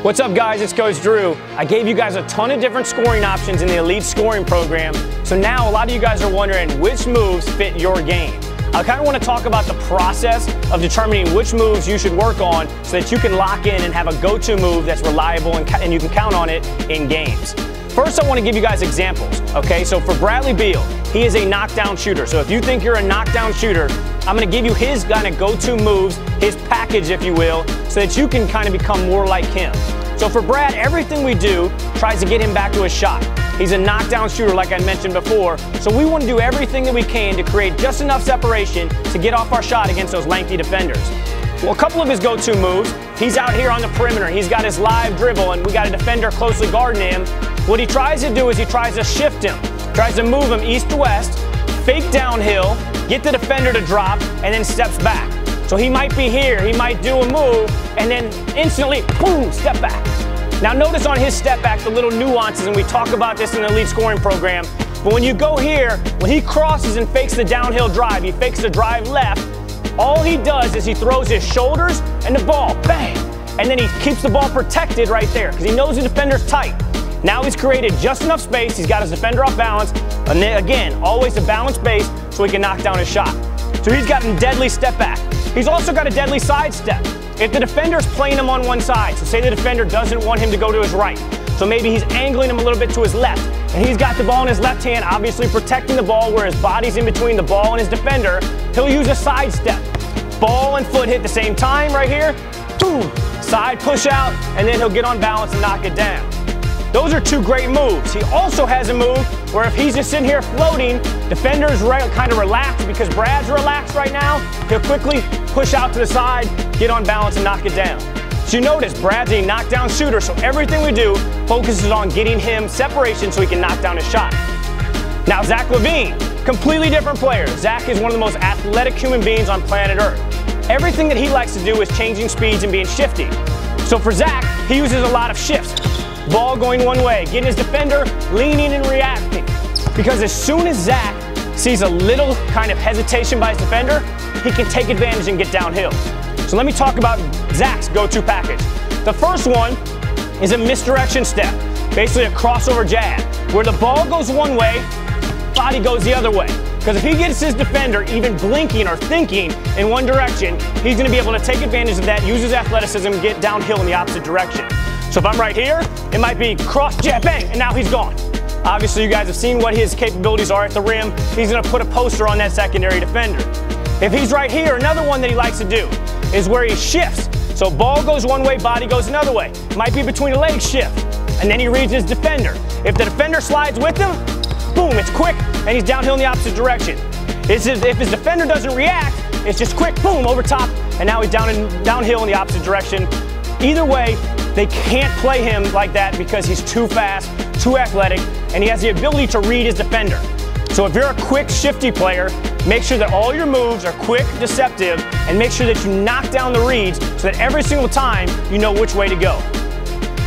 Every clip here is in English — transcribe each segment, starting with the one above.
What's up guys, it's Coach Drew. I gave you guys a ton of different scoring options in the Elite Scoring Program. So now a lot of you guys are wondering which moves fit your game. I kind of want to talk about the process of determining which moves you should work on so that you can lock in and have a go-to move that's reliable and you can count on it in games. First, I want to give you guys examples, okay? So for Bradley Beal, he is a knockdown shooter. So if you think you're a knockdown shooter, I'm going to give you his kind of go-to moves, his package, if you will, so that you can kind of become more like him. So for Brad, everything we do tries to get him back to his shot. He's a knockdown shooter, like I mentioned before, so we want to do everything that we can to create just enough separation to get off our shot against those lengthy defenders. Well, a couple of his go-to moves, he's out here on the perimeter. He's got his live dribble, and we got a defender closely guarding him. What he tries to do is he tries to shift him, tries to move him east to west, fake downhill, get the defender to drop, and then steps back. So he might be here, he might do a move, and then instantly, boom, step back. Now notice on his step back the little nuances, and we talk about this in the Elite Scoring Program, but when you go here, when he crosses and fakes the downhill drive, he fakes the drive left, all he does is he throws his shoulders and the ball, bang, and then he keeps the ball protected right there because he knows the defender's tight. Now he's created just enough space, he's got his defender off balance, and then again, always a balanced base so he can knock down his shot. So he's got a deadly step back. He's also got a deadly sidestep. If the defender's playing him on one side, so say the defender doesn't want him to go to his right, so maybe he's angling him a little bit to his left, and he's got the ball in his left hand, obviously protecting the ball where his body's in between the ball and his defender, he'll use a sidestep. Ball and foot hit the same time right here, boom, side push out, and then he'll get on balance and knock it down. Those are two great moves. He also has a move where if he's just sitting here floating, defender's kind of relaxed because Brad's relaxed right now, he'll quickly push out to the side, get on balance and knock it down. So you notice Brad's a knockdown shooter, so everything we do focuses on getting him separation so he can knock down his shot. Now Zach LaVine, completely different player. Zach is one of the most athletic human beings on planet Earth. Everything that he likes to do is changing speeds and being shifty. So for Zach, he uses a lot of shifts. Ball going one way, getting his defender leaning and reacting. Because as soon as Zach sees a little kind of hesitation by his defender, he can take advantage and get downhill. So let me talk about Zach's go-to package. The first one is a misdirection step, basically a crossover jab, where the ball goes one way, body goes the other way. Because if he gets his defender even blinking or thinking in one direction, he's going to be able to take advantage of that, use his athleticism, and get downhill in the opposite direction. So if I'm right here, it might be cross, jab, bang, and now he's gone. Obviously, you guys have seen what his capabilities are at the rim. He's going to put a poster on that secondary defender. If he's right here, another one that he likes to do is where he shifts. So ball goes one way, body goes another way. Might be between a leg shift, and then he reads his defender. If the defender slides with him, boom, it's quick, and he's downhill in the opposite direction. If his defender doesn't react, it's just quick, boom, over top, and now he's downhill in the opposite direction. Either way, they can't play him like that because he's too fast, too athletic, and he has the ability to read his defender. So if you're a quick, shifty player, make sure that all your moves are quick, deceptive, and make sure that you knock down the reads so that every single time you know which way to go.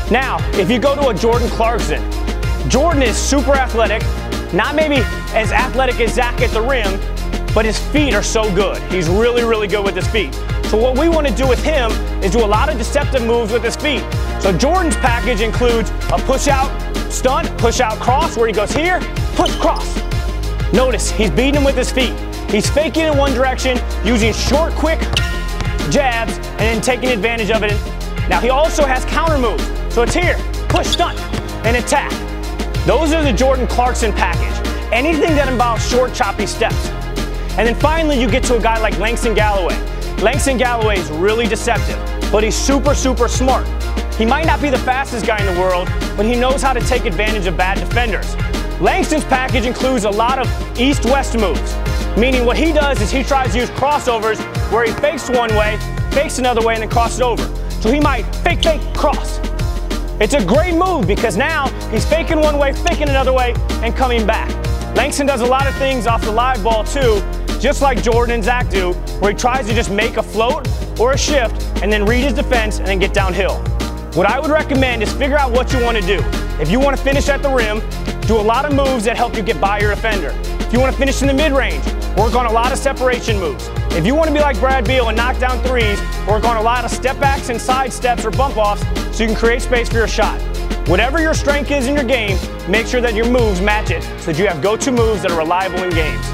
Now, if you go to a Jordan Clarkson, Jordan is super athletic, not maybe as athletic as Zach at the rim, but his feet are so good. He's really, really good with his feet. So what we want to do with him is do a lot of deceptive moves with his feet. So Jordan's package includes a push-out stunt, push-out cross, where he goes here, push, cross. Notice, he's beating him with his feet. He's faking in one direction, using short, quick jabs, and then taking advantage of it. Now he also has counter moves. So it's here, push, stunt, and attack. Those are the Jordan Clarkson package. Anything that involves short, choppy steps. And then finally, you get to a guy like Langston Galloway. Langston Galloway is really deceptive, but he's super, super smart. He might not be the fastest guy in the world, but he knows how to take advantage of bad defenders. Langston's package includes a lot of East-West moves, meaning what he does is he tries to use crossovers where he fakes one way, fakes another way, and then crosses over. So he might fake, fake, cross. It's a great move because now he's faking one way, faking another way, and coming back. Langston does a lot of things off the live ball too, just like Jordan and Zach do, where he tries to just make a float or a shift and then read his defense and then get downhill. What I would recommend is figure out what you want to do. If you want to finish at the rim, do a lot of moves that help you get by your defender. If you want to finish in the mid-range, work on a lot of separation moves. If you want to be like Brad Beal and knock down threes, work on a lot of step backs and side steps or bump offs so you can create space for your shot. Whatever your strength is in your game, make sure that your moves match it so that you have go-to moves that are reliable in games.